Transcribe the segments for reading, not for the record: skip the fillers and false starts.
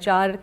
4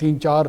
3-4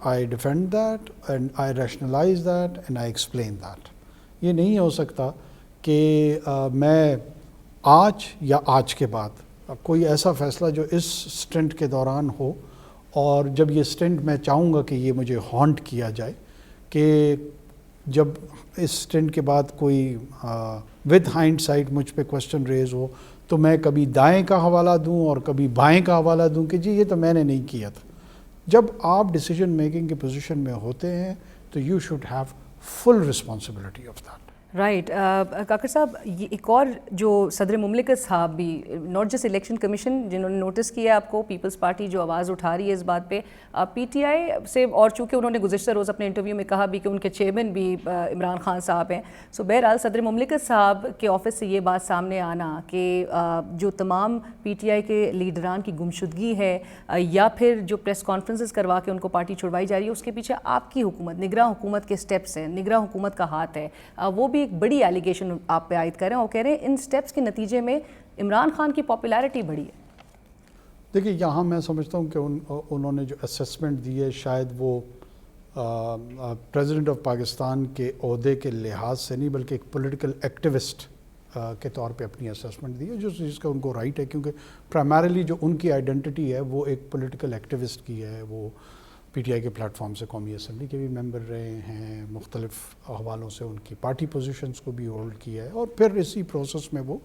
I defend that and I rationalize that and I explain that. یہ نہیں ہو سکتا کہ میں آج یا آج کے بعد کوئی ایسا فیصلہ جو اس سٹنٹ کے دوران ہو اور جب یہ سٹنٹ میں چاہوں گا کہ یہ مجھے ہانٹ کیا جائے کہ جب اس سٹنٹ کے بعد کوئی ود ہائنڈ سائٹ مجھ پہ کوشچن ریز ہو تو میں کبھی دائیں کا حوالہ دوں اور کبھی بائیں کا حوالہ دوں کہ جی یہ تو میں نے نہیں کیا تھا. جب آپ ڈیسیجن میکنگ کی پوزیشن میں ہوتے ہیں تو you should have full responsibility of that. Right. Kakar صاحب یہ ایک اور جو صدر مملکت صاحب بھی ناٹ جسٹ الیکشن کمیشن جنہوں نے نوٹس کیا آپ کو, پیپلز پارٹی جو آواز اٹھا رہی ہے اس بات پہ, پی ٹی آئی سے, اور چونکہ انہوں نے گزشتہ روز اپنے انٹرویو میں کہا بھی کہ ان کے چیئرمین بھی عمران خان صاحب ہیں. سو بہرحال صدر مملکت صاحب کے آفس سے یہ بات سامنے آنا کہ جو تمام پی ٹی آئی کے لیڈران کی گمشدگی ہے یا پھر جو پریس کانفرنسز کروا کے ان کو پارٹی چھڑوائی جا رہی ہے, اس کے پیچھے آپ کی حکومت, نگراں حکومت کے سٹیپس ہیں, نگراں حکومت کا ہاتھ ہے, وہ بھی ایک بڑی ایلیگیشن آپ پہ عائد کر رہے ہیں اور کہہ رہے ہیں ان سٹیپس کے نتیجے میں عمران خان کی پاپولیرٹی بڑھی ہے. دیکھیے یہاں میں سمجھتا ہوں کہ انہوں نے جو اسیسمنٹ دی ہے شاید وہ پریزیڈنٹ آف پاکستان کے عہدے کے لحاظ سے نہیں بلکہ ایک پولیٹیکل ایکٹیوسٹ کے طور پہ اپنی اسیسمنٹ دی ہے, جو چیز کا ان کو رائٹ ہے, کیونکہ پرائمریلی جو ان کی آئیڈینٹی ہے وہ ایک پولیٹیکل ایکٹیوسٹ کی ہے. وہ پی ٹی آئی کے پلیٹ فارم سے قومی اسمبلی کے بھی ممبر رہے ہیں, مختلف حوالوں سے ان کی پارٹی پوزیشنز کو بھی ہولڈ کیا ہے, اور پھر اسی پروسیس میں وہ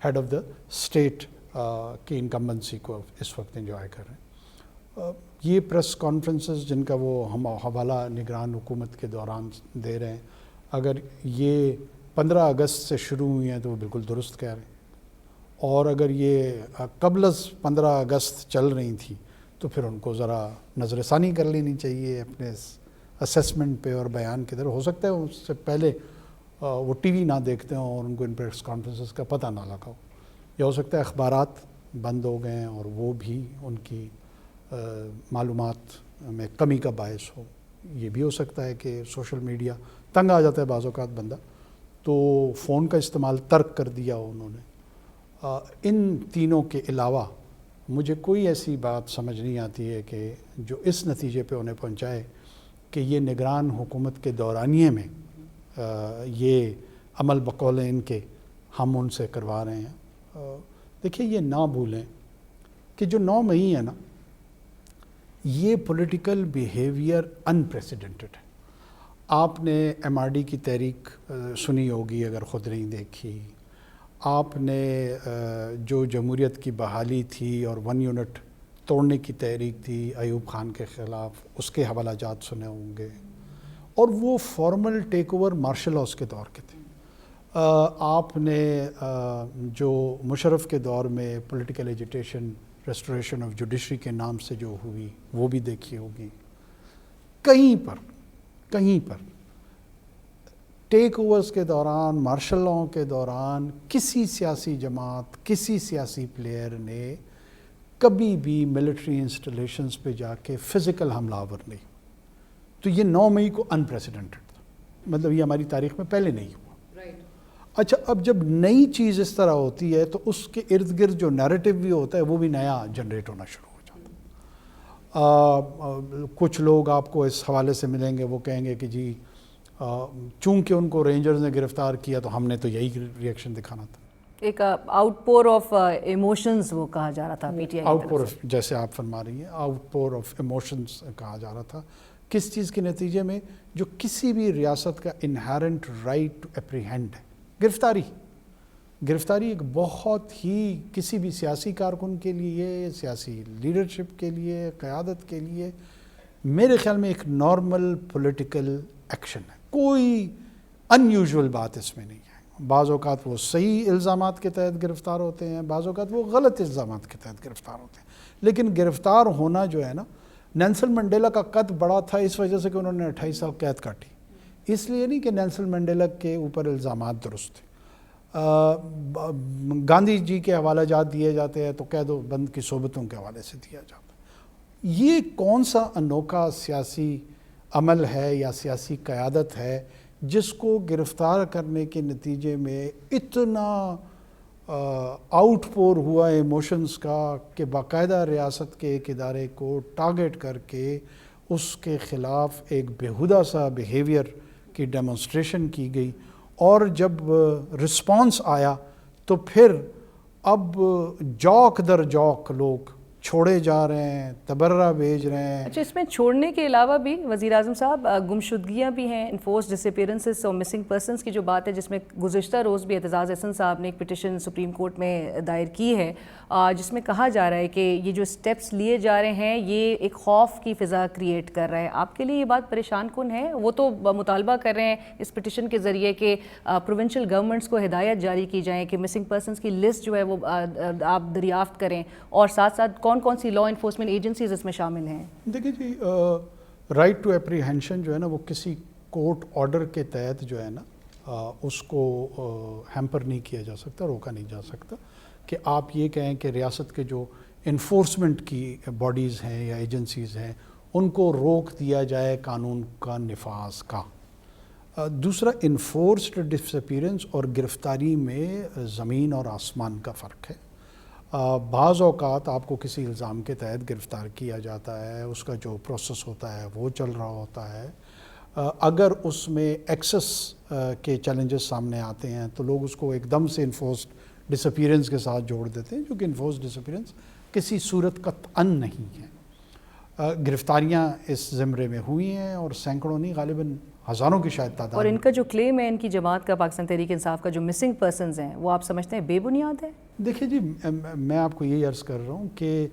ہیڈ آف دا اسٹیٹ کی انکمبنسی کو اس وقت انجوائے کر رہے ہیں. یہ پریس کانفرنسز جن کا وہ ہم حوالہ نگران حکومت کے دوران دے رہے ہیں, اگر یہ 15 اگست سے شروع ہوئی ہیں تو وہ بالکل درست کہہ رہے ہیں, اور اگر یہ قبل از 15 اگست چل رہی تھیں تو پھر ان کو ذرا نظر ثانی کر لینی چاہیے اپنے اسیسمنٹ پہ اور بیان کی طرف. ہو سکتا ہے اس سے پہلے وہ ٹی وی نہ دیکھتے ہوں اور ان کو ان پریس کانفرنسز کا پتہ نہ لگا ہو, یا ہو سکتا ہے اخبارات بند ہو گئے ہیں اور وہ بھی ان کی معلومات میں کمی کا باعث ہو. یہ بھی ہو سکتا ہے کہ سوشل میڈیا تنگ آ جاتا ہے بعض اوقات بندہ, تو فون کا استعمال ترک کر دیا ہو انہوں نے. ان تینوں کے علاوہ مجھے کوئی ایسی بات سمجھ نہیں آتی ہے کہ جو اس نتیجے پہ انہیں پہنچائے کہ یہ نگران حکومت کے دورانیے میں یہ عمل بقول ان کے ہم ان سے کروا رہے ہیں. دیکھیے یہ نہ بھولیں کہ جو 9 مئی ہے نا, یہ پولیٹیکل بیہیویئر انپریسیڈنٹڈ ہے. آپ نے ایم آر ڈی کی تحریک سنی ہوگی اگر خود نہیں دیکھی. آپ نے جو جمہوریت کی بحالی تھی اور 1 یونٹ توڑنے کی تحریک تھی ایوب خان کے خلاف, اس کے حوالہ جات سنے ہوں گے, اور وہ formal take over martial law کے دور کے تھے. آپ نے جو مشرف کے دور میں political agitation restoration of judiciary کے نام سے جو ہوئی وہ بھی دیکھی ہوگی. کہیں پر ٹیک اوورز کے دوران, مارشل لاء کے دوران کسی سیاسی جماعت, کسی سیاسی پلیئر نے کبھی بھی ملٹری انسٹالیشنز پہ جا کے فزیکل حملہ آور نہیں. تو یہ 9 مئی کو انپریسیڈنٹڈ تھا, مطلب یہ ہماری تاریخ میں پہلے نہیں ہوا. اچھا, اب جب نئی چیز اس طرح ہوتی ہے تو اس کے ارد گرد جو نیریٹو بھی ہوتا ہے وہ بھی نیا جنریٹ ہونا شروع ہو جاتا ہے. کچھ لوگ آپ کو اس حوالے سے ملیں گے, وہ کہیں گے کہ جی چونکہ ان کو رینجرز نے گرفتار کیا تو ہم نے تو یہی ریئیکشن دکھانا تھا. ایک آؤٹ پور آف ایموشنز وہ کہا جا رہا تھا پی ٹی آئی, آؤٹ پور آف, جیسے آپ فرما رہی ہیں, آؤٹ پور آف ایموشنز کہا جا رہا تھا. کس چیز کے نتیجے میں؟ جو کسی بھی ریاست کا انہیرنٹ رائٹ ٹو اپریہینڈ ہے, گرفتاری ایک بہت ہی کسی بھی سیاسی کارکن کے لیے, سیاسی لیڈرشپ کے لیے, قیادت کے لیے میرے خیال میں ایک نارمل پولیٹیکل ایکشن ہے. کوئی ان یوزول بات اس میں نہیں ہے. بعض اوقات وہ صحیح الزامات کے تحت گرفتار ہوتے ہیں, بعض اوقات وہ غلط الزامات کے تحت گرفتار ہوتے ہیں, لیکن گرفتار ہونا جو ہے نا, نیلسن منڈیلا کا قد بڑا تھا اس وجہ سے کہ انہوں نے 28 سال قید کاٹی, اس لیے نہیں کہ نیلسن منڈیلا کے اوپر الزامات درست تھے. گاندھی جی کے حوالہ جات دیے جاتے ہیں تو قید و بند کی صحبتوں کے حوالے سے دیا جاتا ہے. یہ کون سا انوکھا سیاسی عمل ہے یا سیاسی قیادت ہے جس کو گرفتار کرنے کے نتیجے میں اتنا آؤٹ پور ہوا ایموشنز کا کہ باقاعدہ ریاست کے ایک ادارے کو ٹارگٹ کر کے اس کے خلاف ایک بیہودہ سا بیہیویئر کی ڈیمونسٹریشن کی گئی، اور جب رسپانس آیا تو پھر اب جوک در جوک لوگ چھوڑے جا رہے ہیں، تبرہ بھیج رہے ہیں۔ اچھا، اس میں چھوڑنے کے علاوہ بھی وزیر اعظم صاحب گمشدگیاں بھی ہیں، انفورس ڈس اپیئرنسز اور مسنگ پرسنس کی جو بات ہے، جس میں گزشتہ روز بھی اعتزاز احسن صاحب نے ایک پٹیشن سپریم کورٹ میں دائر کی ہے، جس میں کہا جا رہا ہے کہ یہ جو سٹیپس لیے جا رہے ہیں یہ ایک خوف کی فضا کریٹ کر رہا ہے۔ آپ کے لیے یہ بات پریشان کن ہے؟ وہ تو مطالبہ کر رہے ہیں اس پٹیشن کے ذریعے کہ پروونشل گورنمنٹس کو ہدایت جاری کی جائیں کہ مسنگ پرسنس کی لسٹ جو ہے وہ آپ دریافت کریں، اور ساتھ ساتھ کون سی لا انفورسمنٹ ایجنسیز اس میں شامل ہیں؟ دیکھیے جی، رائٹ ٹو اپریہینشن جو ہے نا، وہ کسی کورٹ آرڈر کے تحت جو ہے نا اس کو ہیمپر نہیں کیا جا سکتا، روکا نہیں جا سکتا کہ آپ یہ کہیں کہ ریاست کے جو انفورسمنٹ کی باڈیز ہیں یا ایجنسیز ہیں ان کو روک دیا جائے قانون کا نفاذ کا۔ دوسرا، انفورسڈ ڈس اپیئرنس اور گرفتاری میں زمین اور آسمان کا فرق ہے۔ بعض اوقات آپ کو کسی الزام کے تحت گرفتار کیا جاتا ہے، اس کا جو پروسیس ہوتا ہے وہ چل رہا ہوتا ہے، اگر اس میں ایکسس کے چیلنجز سامنے آتے ہیں تو لوگ اس کو ایک دم سے انفورسڈ ڈس اپیئرنس کے ساتھ جوڑ دیتے ہیں، جو کہ انفورسڈ ڈس اپیئرنس کسی صورت قطعاً نہیں ہے۔ گرفتاریاں اس زمرے میں ہوئی ہیں، اور سینکڑوں نہیں، غالباً ہزاروں کی شاید تعداد۔ اور ان کا جو کلیم ہے ان کی جماعت کا، پاکستان تحریک انصاف کا، جو مسنگ پرسنز ہیں، وہ آپ سمجھتے ہیں بے بنیاد ہے؟ دیکھیے جی، میں آپ کو یہی عرض کر رہا ہوں کہ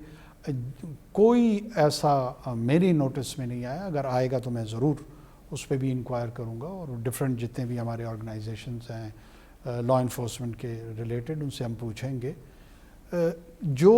کوئی ایسا میری نوٹس میں نہیں آیا، اگر آئے گا تو میں ضرور اس پہ بھی انکوائر کروں گا، اور ڈفرینٹ جتنے بھی ہمارے آرگنائزیشنز ہیں لا انفورسمنٹ کے ریلیٹڈ، ان سے ہم پوچھیں گے۔ جو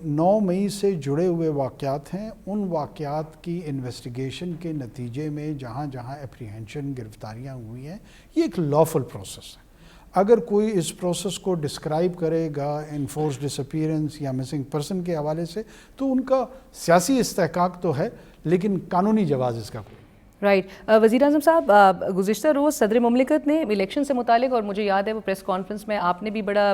9 مئی سے جڑے ہوئے واقعات ہیں، ان واقعات کی انویسٹیگیشن کے نتیجے میں جہاں جہاں اپریہینشن، گرفتاریاں ہوئی ہیں، یہ ایک لافل پروسیس ہے۔ اگر کوئی اس پروسیس کو ڈسکرائب کرے گا انفورس ڈس اپیئرنس یا مسنگ پرسن کے حوالے سے، تو ان کا سیاسی استحقاق تو ہے، لیکن قانونی جواز اس کا کوئی۔ رائٹ۔ وزیر اعظم صاحب، گزشتہ روز صدر مملکت نے الیکشن سے متعلق، اور مجھے یاد ہے وہ پریس کانفرنس میں آپ نے بھی بڑا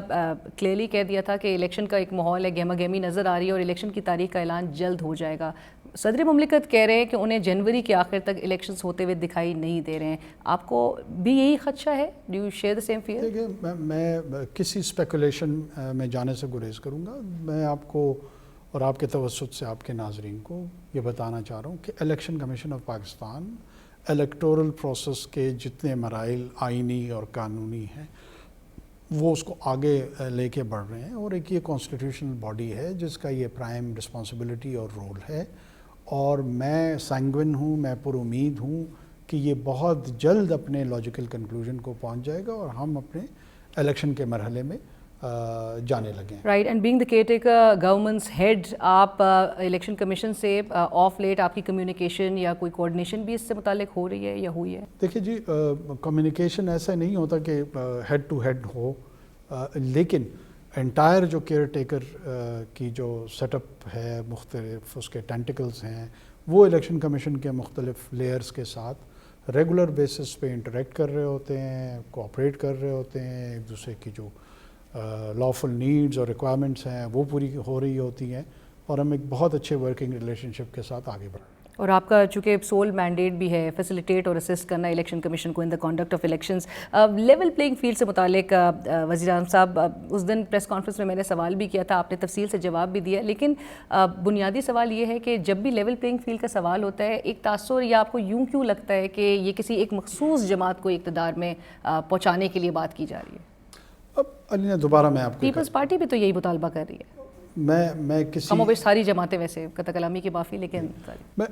کلیئرلی کہہ دیا تھا کہ الیکشن کا ایک ماحول ہے، گہما گہمی نظر آ رہی ہے، اور الیکشن کی تاریخ کا اعلان جلد ہو جائے گا۔ صدر مملکت کہہ رہے ہیں کہ انہیں جنوری کے آخر تک الیکشنز ہوتے ہوئے دکھائی نہیں دے رہے ہیں۔ آپ کو بھی یہی خدشہ ہے؟ Do you share the same fear? دیکھیے، میں کسی اسپیکولیشن میں جانے سے گریز کروں گا۔ میں آپ کو اور آپ کے توسط سے آپ کے ناظرین کو یہ بتانا چاہ رہا ہوں کہ election commission of Pakistan electoral process کے جتنے مراحل آئینی اور قانونی ہیں وہ اس کو آگے لے کے بڑھ رہے ہیں، اور ایک یہ کانسٹیٹیوشنل باڈی ہے جس کا یہ پرائم رسپانسبلٹی اور رول ہے، اور میں سینگوین ہوں، میں پر امید ہوں کہ یہ بہت جلد اپنے لاجیکل کنکلوژن کو پہنچ جائے گا اور ہم اپنے الیکشن کے مرحلے میں جانے لگیں۔ Right, and being the caretaker government's head, آپ الیکشن کمیشن سے آف لیٹ آپ کی کمیونیکیشن یا کوئی کوآرڈینیشن بھی اس سے متعلق ہو رہی ہے یا ہوئی ہے؟ دیکھیے جی، کمیونیکیشن ایسا نہیں ہوتا کہ ہیڈ ٹو ہیڈ ہو، لیکن انٹائر جو کیئر ٹیکر کی جو سیٹ اپ ہے، مختلف اس کے ٹینٹیکلز ہیں، وہ الیکشن کمیشن کے مختلف لیئرز کے ساتھ ریگولر بیسس پہ انٹریکٹ کر رہے ہوتے ہیں، کوآپریٹ کر رہے ہوتے ہیں، ایک دوسرے کی جو لافل نیڈز اور ریکوائرمنٹس ہیں وہ پوری ہو رہی ہوتی ہیں، اور ہم ایک بہت اچھے ورکنگ ریلیشن شپ کے ساتھ آگے بڑھ رہے ہیں۔ اور آپ کا چونکہ سول مینڈیٹ بھی ہے فیسیلیٹیٹ اور اسسٹ کرنا الیکشن کمیشن کو in the conduct of elections, level playing field سے متعلق وزیر اعظم صاحب، اس دن پریس کانفرنس میں میں نے سوال بھی کیا تھا، آپ نے تفصیل سے جواب بھی دیا، لیکن بنیادی سوال یہ ہے کہ جب بھی لیول پلینگ فیلڈ کا سوال ہوتا ہے، ایک تاثر یا آپ کو یوں کیوں لگتا ہے کہ یہ کسی ایک مخصوص جماعت کو اقتدار میں پہنچانے کے لیے بات کی جا رہی ہے؟ اب علینا دوبارہ میں آپ کو پیپلز پارٹی بھی تو یہی مطالبہ کر رہی ہے، میں کسی کم و بیش ساری جماعتیں ویسے قطع کلامی کی معافی، لیکن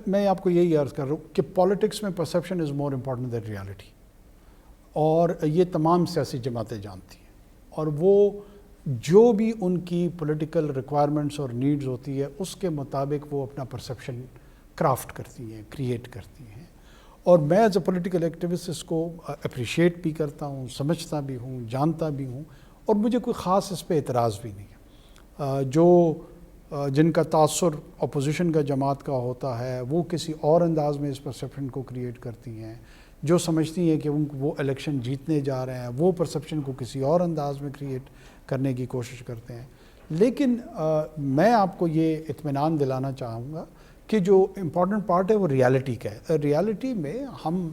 میں آپ کو یہی عرض کر رہا ہوں کہ پالیٹکس میں پرسیپشن از مور امپورٹنٹ دین ریالٹی، اور یہ تمام سیاسی جماعتیں جانتی ہیں، اور وہ جو بھی ان کی پولیٹیکل ریکوائرمنٹس اور نیڈز ہوتی ہے اس کے مطابق وہ اپنا پرسیپشن کرافٹ کرتی ہیں، کریٹ کرتی ہیں، اور میں ایز اے پولیٹیکل ایکٹیوسٹ اس کو اپریشیٹ بھی کرتا ہوں، سمجھتا بھی ہوں، جانتا بھی ہوں، اور مجھے کوئی خاص اس پہ اعتراض بھی نہیں ہے۔ جن کا تاثر اپوزیشن کا جماعت کا ہوتا ہے وہ کسی اور انداز میں اس پرسیپشن کو کریٹ کرتی ہیں، جو سمجھتی ہیں کہ وہ الیکشن جیتنے جا رہے ہیں وہ پرسیپشن کو کسی اور انداز میں کریٹ کرنے کی کوشش کرتے ہیں، لیکن میں آپ کو یہ اطمینان دلانا چاہوں گا کہ جو امپورٹنٹ پارٹ ہے وہ ریالٹی کا ہے. ریالٹی میں ہم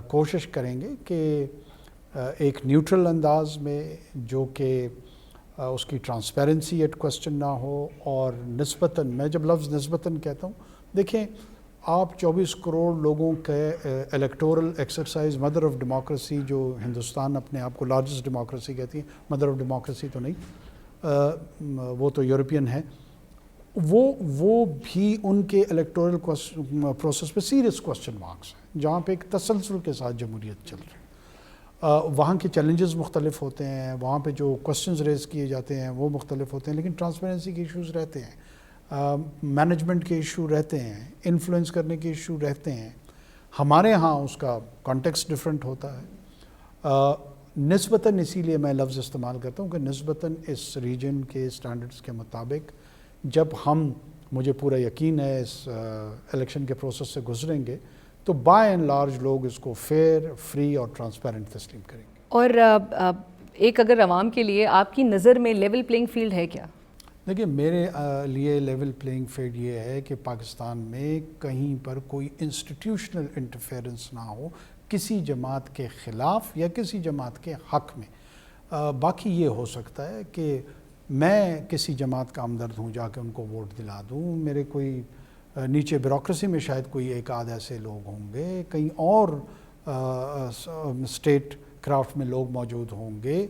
کوشش کریں گے کہ ایک نیوٹرل انداز میں جو کہ اس کی ٹرانسپیرنسی ایٹ کوسچن نہ ہو, اور نسبتاً, میں جب لفظ نسبتاً کہتا ہوں, دیکھیں آپ 24 کروڑ لوگوں کے electoral exercise, mother of democracy, جو ہندوستان اپنے آپ کو لارجسٹ ڈیموکریسی کہتی ہے, مدر آف ڈیموکریسی تو نہیں, وہ تو یورپین ہے, وہ بھی ان کے الیکٹورل پروسیس پہ سیریس کوسچن مارکس ہیں, جہاں پہ ایک تسلسل کے ساتھ جمہوریت چل رہی ہے. وہاں کے چیلنجز مختلف ہوتے ہیں, وہاں پہ جو کوسچنز ریز کیے جاتے ہیں وہ مختلف ہوتے ہیں, لیکن ٹرانسپیرنسی کے ایشوز رہتے ہیں, مینجمنٹ کے ایشو رہتے ہیں, انفلوئنس کرنے کے ایشو رہتے ہیں. ہمارے ہاں اس کا کانٹیکسٹ ڈفرینٹ ہوتا ہے. نسبتاً اسی لیے میں لفظ استعمال کرتا ہوں کہ نسبتاً اس ریجن کے سٹینڈرڈز کے مطابق جب ہم, مجھے پورا یقین ہے اس الیکشن کے پروسیس سے گزریں گے, تو بائی اینڈ لارج لوگ اس کو فیئر, فری اور ٹرانسپیرنٹ تسلیم کریں گے. اور ایک اگر عوام کے لیے آپ کی نظر میں لیول پلینگ فیلڈ ہے کیا؟ دیکھیے میرے لیے لیول پلینگ فیلڈ یہ ہے کہ پاکستان میں کہیں پر کوئی انسٹیٹیوشنل انٹرفیئرنس نہ ہو کسی جماعت کے خلاف یا کسی جماعت کے حق میں. باقی یہ ہو سکتا ہے کہ میں کسی جماعت کا ہمدرد ہوں, جا کے ان کو ووٹ دلا دوں, میرے کوئی نیچے بیوروکریسی میں شاید کوئی ایک آدھ ایسے لوگ ہوں گے, کہیں اور اسٹیٹ کرافٹ میں لوگ موجود ہوں گے.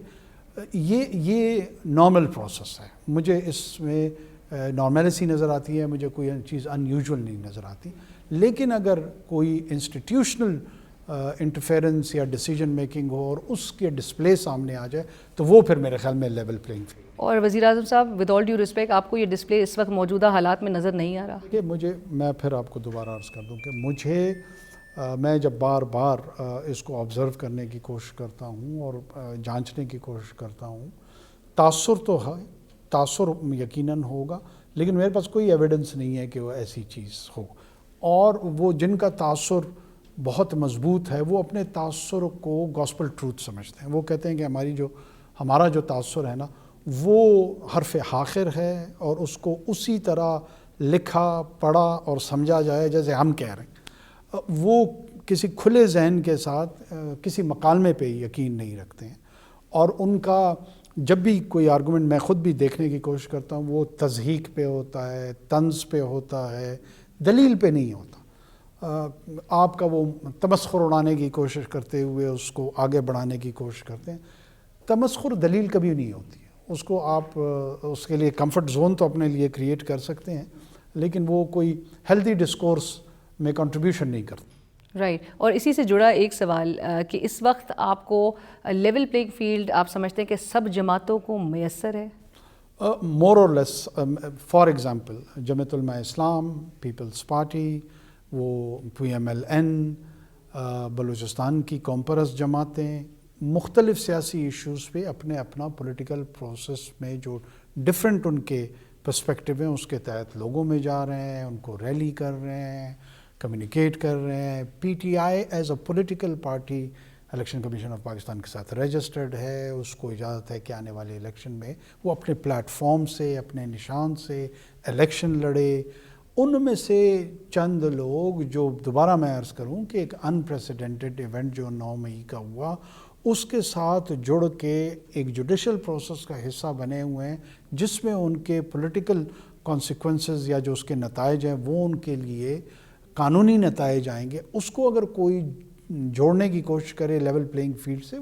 یہ نارمل پروسیس ہے. مجھے اس میں نارملسی نظر آتی ہے, مجھے کوئی چیز ان یوزول نہیں نظر آتی. لیکن اگر کوئی انسٹیٹیوشنل انٹرفیئرنس یا ڈیسیجن میکنگ ہو اور اس کے ڈسپلے سامنے آ جائے, تو وہ پھر میرے خیال میں لیول پلینگ فیلڈ. اور وزیر اعظم صاحب, ود آل ڈیو رسپیکٹ, آپ کو یہ ڈسپلے اس وقت موجودہ حالات میں نظر نہیں آ رہا؟ دیکھیے میں پھر آپ کو دوبارہ عرض کر دوں کہ میں جب بار بار اس کو آبزرو کرنے کی کوشش کرتا ہوں اور جانچنے کی کوشش کرتا ہوں, تاثر تو ہے, تاثر یقیناً ہوگا, لیکن میرے پاس کوئی ایویڈنس نہیں ہے کہ وہ ایسی چیز ہو. اور وہ جن کا تاثر بہت مضبوط ہے, وہ اپنے تاثر کو گاسپل ٹروتھ سمجھتے ہیں. وہ کہتے ہیں کہ ہمارا جو تاثر ہے نا, وہ حرف حاخر ہے, اور اس کو اسی طرح لکھا, پڑھا اور سمجھا جائے جیسے ہم کہہ رہے ہیں. وہ کسی کھلے ذہن کے ساتھ کسی مکالمے پہ یقین نہیں رکھتے ہیں, اور ان کا جب بھی کوئی آرگومنٹ میں خود بھی دیکھنے کی کوشش کرتا ہوں, وہ تضحیق پہ ہوتا ہے, طنز پہ ہوتا ہے, دلیل پہ نہیں ہوتا. آپ کا وہ تمسخر اڑانے کی کوشش کرتے ہوئے اس کو آگے بڑھانے کی کوشش کرتے ہیں. تمسخر دلیل کبھی نہیں ہوتی ہے. اس کو آپ اس کے لیے کمفرٹ زون تو اپنے لیے کریٹ کر سکتے ہیں, لیکن وہ کوئی ہیلدی ڈسکورس میں کنٹریبیوشن نہیں کرتا. رائٹ. اور اسی سے جڑا ایک سوال کہ اس وقت آپ کو لیول پلینگ فیلڈ آپ سمجھتے ہیں کہ سب جماعتوں کو میسر ہے؟ مور اور لیس. For example Jamiat Ulema Islam, Peoples party, وہ PMLN, بلوچستان کی قوم پرست جماعتیں, مختلف سیاسی ایشوز پہ اپنا پولیٹیکل پروسیس میں جو ڈفرینٹ ان کے پرسپیکٹیو ہیں اس کے تحت لوگوں میں جا رہے ہیں, ان کو ریلی کر رہے ہیں, کمیونیکیٹ کر رہے ہیں. PTI as a political party election commission of Pakistan کے ساتھ رجسٹرڈ ہے. اس کو اجازت ہے کہ آنے والے الیکشن میں وہ اپنے پلیٹ فارم سے, اپنے نشان سے الیکشن لڑے. ان میں سے چند لوگ جو دوبارہ میں عرض کروں کہ ایک انپریسیڈنٹڈ ایونٹ جو 9 مئی کا ہوا, اس کے ساتھ جڑ کے ایک جوڈیشل پروسیس کا حصہ بنے ہوئے ہیں, جس میں ان کے پولیٹیکل کانسیکوینسز یا جو اس کے نتائج ہیں وہ ان کے لیے قانونی نتائج آئیں گے. اس کو اگر کوئی جوڑنے کی کوشش کرے لیول پلینگ فیلڈ سے,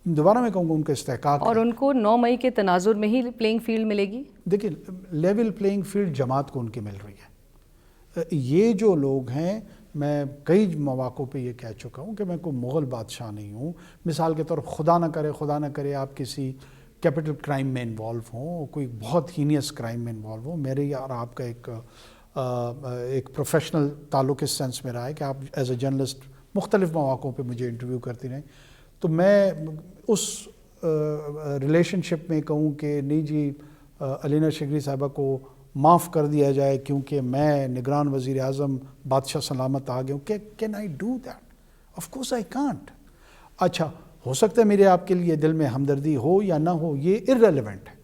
دوبارہ میں کہوں گا ان کا استحقاق. اور ان کو 9 مئی کے تناظر میں ہی پلینگ فیلڈ ملے گی؟ دیکھیں لیول پلینگ فیلڈ جماعت کو ان کی مل رہی ہے. یہ جو لوگ ہیں, میں کئی مواقع پہ یہ کہہ چکا ہوں کہ میں کوئی مغل بادشاہ نہیں ہوں. مثال کے طور خدا نہ کرے آپ کسی کیپٹل کرائم میں انوالو ہوں, کوئی بہت ہینیس کرائم میں انوالو ہوں. میرے اور آپ کا ایک پروفیشنل تعلق اس سینس میں رہا ہے کہ آپ ایز اے جرنلسٹ مختلف مواقعوں پہ مجھے انٹرویو کرتی رہیں, تو میں اس ریلیشن شپ میں کہوں کہ نہیں جی علینا شگری صاحبہ کو معاف کر دیا جائے کیونکہ میں نگران وزیر اعظم بادشاہ سلامت آ گیا ہوں. Can I do that? Of course I can't. اچھا ہو سکتا ہے میرے آپ کے لیے دل میں ہمدردی ہو یا نہ ہو, یہ ارریلیونٹ ہے.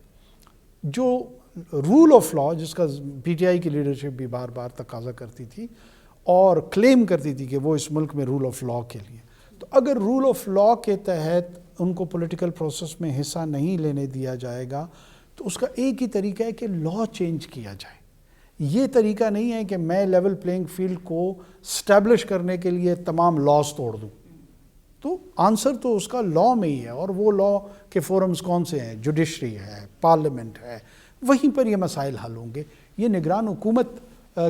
جو رول آف لا جس کا پی ٹی آئی کی لیڈرشپ بھی بار بار تقاضا کرتی تھی اور کلیم کرتی تھی کہ وہ اس ملک میں رول آف لا کے لیے، تو اگر رول آف لا کے تحت ان کو پولیٹیکل پروسیس میں حصہ نہیں لینے دیا جائے گا تو اس کا ایک ہی طریقہ ہے کہ لا چینج کیا جائے. یہ طریقہ نہیں ہے کہ میں لیول پلینگ فیلڈ کو اسٹیبلش کرنے کے لیے تمام لاز توڑ دوں. تو آنسر تو اس کا لا میں ہی ہے، اور وہ لا کے فورمز کون سے ہیں؟ جوڈیشری ہے، پارلیمنٹ ہے، وہیں پر یہ مسائل حل ہوں گے. یہ نگران حکومت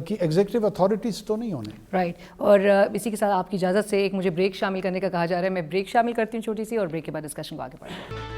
کی ایگزیکٹو اتھارٹیز تو نہیں ہونے. رائٹ. اور اسی کے ساتھ آپ کی اجازت سے ایک مجھے بریک شامل کرنے کا کہا جا رہا ہے. میں بریک شامل کرتی ہوں چھوٹی سی، اور بریک کے بعد ڈسکشن کو آگے بڑھیں گے.